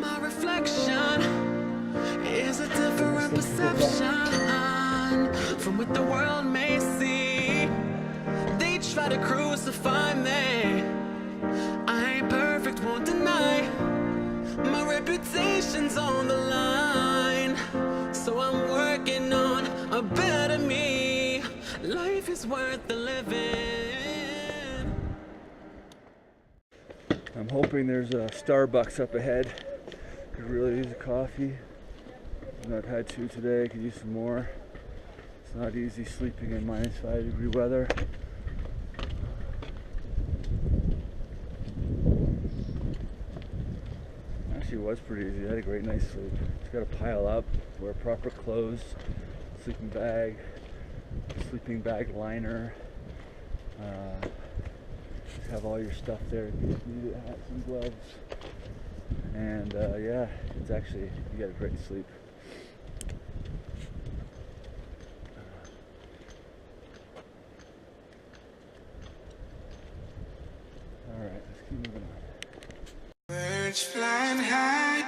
My reflection is a different perception from what the world may see. They try to crucify me. I ain't perfect, won't deny. My reputation's on the line, so I'm working on a better me. Life is worth the living. I'm hoping there's a Starbucks up ahead. Could really use a coffee. I've not had two today, could use some more. It's not easy sleeping in minus 5-degree weather. Actually, it was pretty easy. I had a great night's sleep. Just gotta pile up, wear proper clothes, sleeping bag liner. Just have all your stuff there if you need it, hats and gloves. And yeah, it's actually, you get a great sleep. Alright, let's keep moving on. Birds flying high,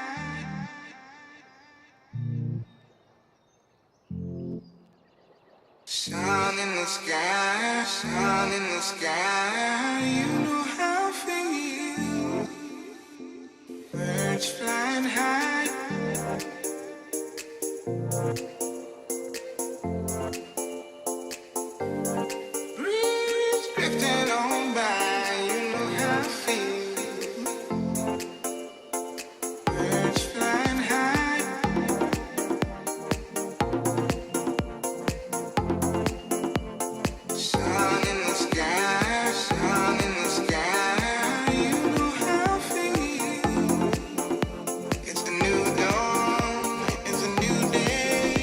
sun in the sky, sun in the sky. You know how I feel. Birds flying high, breeze drifting on by. You know how I feel. Birds flying high, sun in the sky, sun in the sky. You know how I feel. It's a new dawn, it's a new day.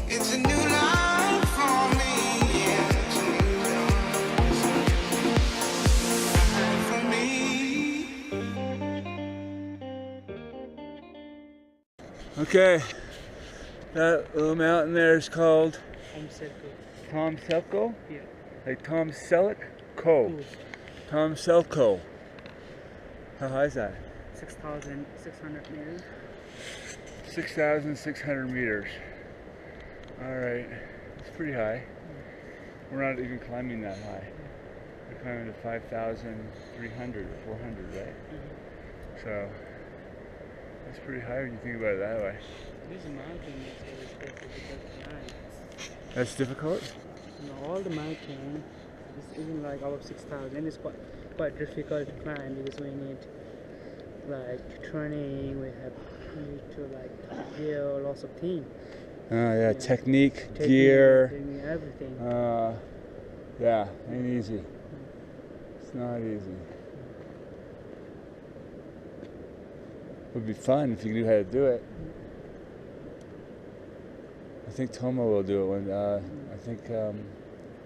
It's a new life for me. Yeah, it's a new dawn, it's a new life for me. Okay, that little mountain there is called Tom Selko? Yeah. Like Tom Selleck? Co. Tom Selko. How high is that? 6,600 meters. 6,600 meters. Alright, it's pretty high. We're not even climbing that high. We're climbing to 5,300 or 400, right? So, that's pretty high when you think about it that way. This mountain is very difficult to climb. That's difficult? All the mountain, this isn't like above 6,000. It's quite difficult to climb because we need like training. We need to like gear lots of things. Oh yeah, technique, Technique, gear. everything. Yeah, ain't easy. It's not easy. It would be fun if you knew how to do it. I think Tomo will do it one. I think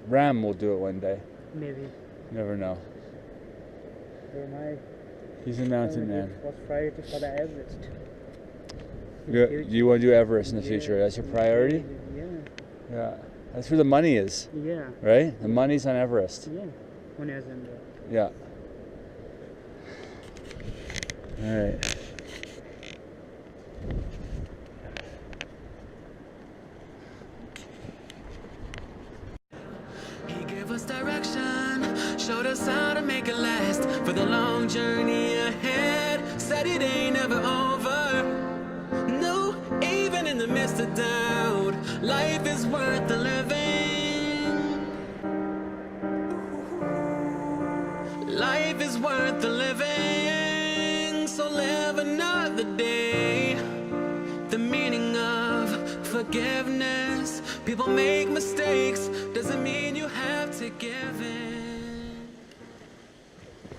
Ram will do it one day. Maybe. You never know. He's a My mountain man. was Friday for the Everest. You want to do Everest in the future? That's your priority? Yeah. Yeah. That's where the money is, Yeah. right? The money's on Everest. Yeah. When I was in there. Yeah. All right. He gave us direction, showed us how to make it last for the long journey ahead. Said it ain't never over. No, even in the midst of doubt, life is worth the living. Life is worth the living. So live another day. The meaning of forgiveness. People make mistakes, doesn't mean you have to give in.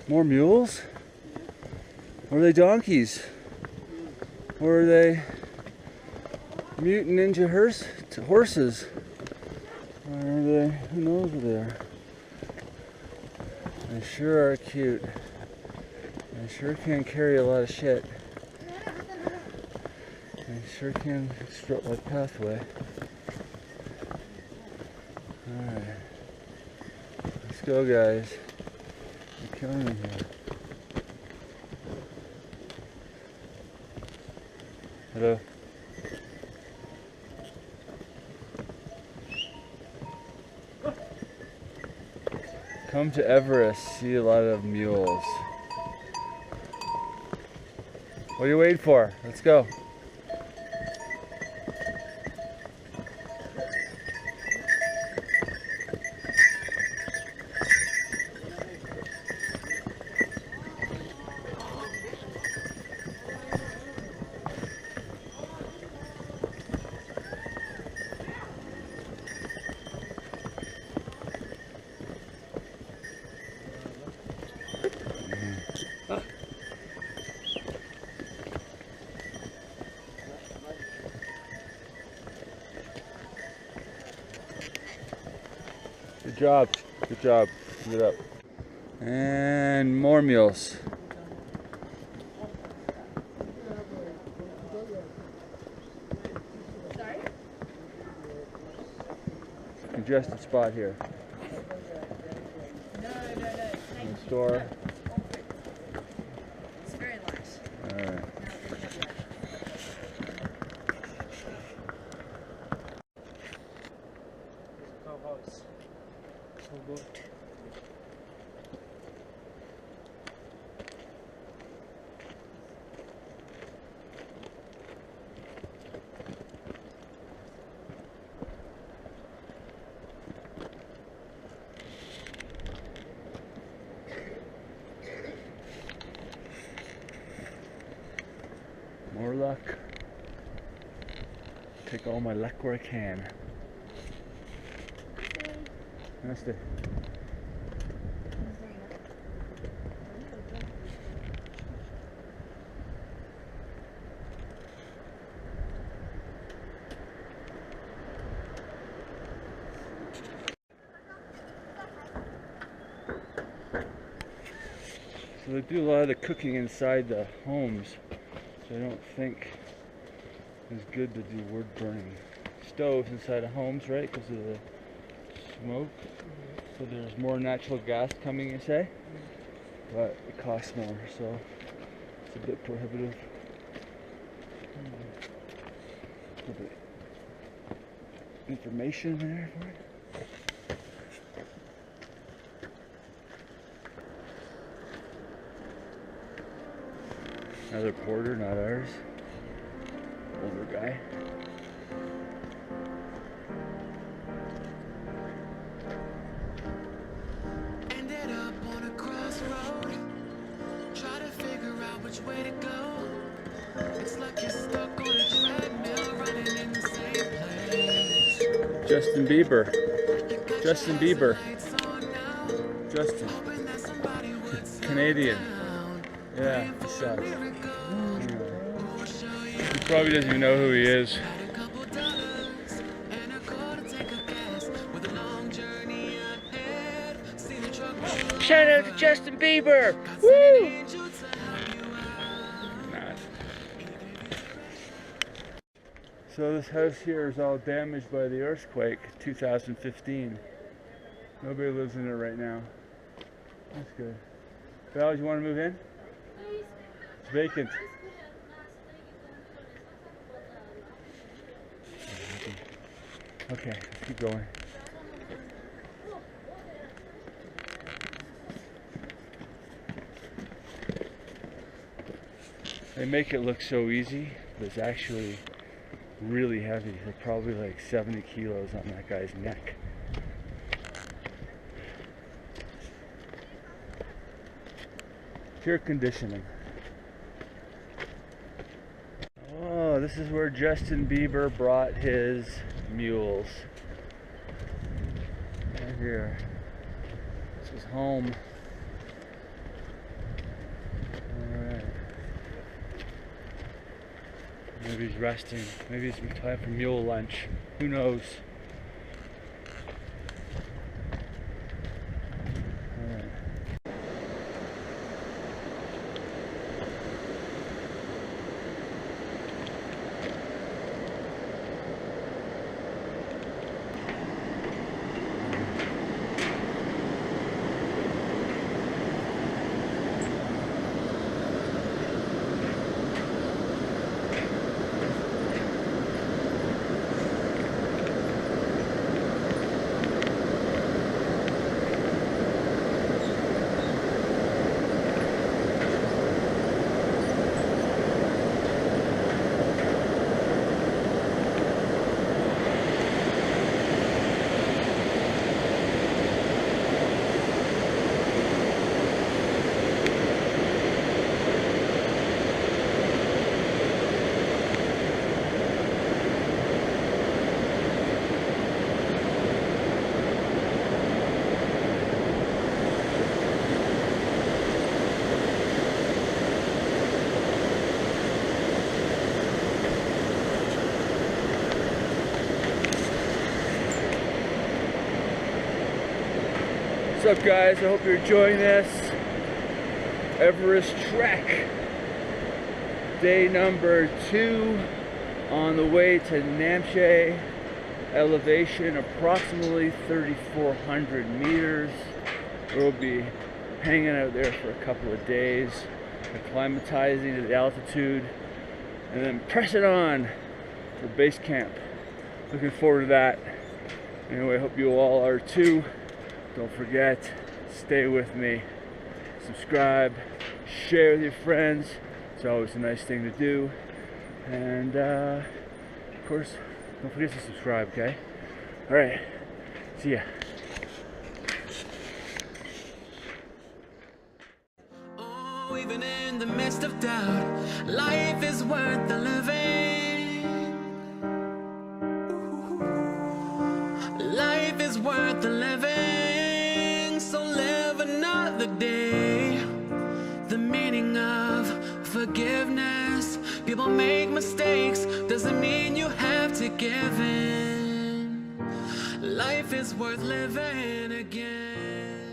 More mules? Or are they donkeys? Or are they mutant ninja horses? Or are they, who knows what they are? They sure are cute. They sure can carry a lot of shit. They sure can obstruct my pathway. Alright. Let's go, guys. You're killing me here. Hello. Come to Everest, see a lot of mules. What are you waiting for? Let's go. Good job. Good job. Keep it up. And more mules. Congested spot here. In the store. It's very large. Alright. Cowhouse. Cowboat. More luck. Take all my luck where I can. Namaste. So they do a lot of the cooking inside the homes, so I don't think it's good to do wood burning. Stoves inside of homes, right, because of the smoke. So there's more natural gas coming, you say, but it costs more, so it's a bit prohibitive. A bit information there for you. Another porter, not ours. Older guy. Ended up on a crossroad. Try to figure out which way to go. It's like you're stuck on a treadmill running in the same place. Justin Bieber. You got Justin your Bieber. lights on now, Justin. hoping that somebody would slow Canadian. down. Yeah, he sucks. Miracle, we'll show you. He probably doesn't even know who he is. Had a couple dollars and a car to take a gas with a long journey ahead. See the truck roll Shout out to Justin Bieber! Got Woo! an angel to help you out. Nah. So this house here is all damaged by the earthquake, 2015. Nobody lives in it right now. That's good. Val, you want to move in? It's vacant. Okay, let's keep going. They make it look so easy, but it's actually really heavy. They're probably like 70 kilos on that guy's neck. Pure conditioning. Oh, this is where Justin Bieber brought his mules. Right here. This is home. Alright. Maybe he's resting. Maybe it's time for mule lunch. Who knows? Alright. up, guys? I hope you're enjoying this Everest trek. Day number 2 on the way to Namche. Elevation approximately 3,400 meters. We'll be hanging out there for a couple of days, acclimatizing to the altitude, and then pressing on for base camp. Looking forward to that. Anyway, I hope you all are too. Don't forget, stay with me. Subscribe, share with your friends. It's always a nice thing to do. And of course, don't forget to subscribe, okay? Alright, see ya. Oh, even in the midst of doubt, life is worth the living. Life is worth the living. So live another day. The meaning of forgiveness. People make mistakes, doesn't mean you have to give in. Life is worth living again.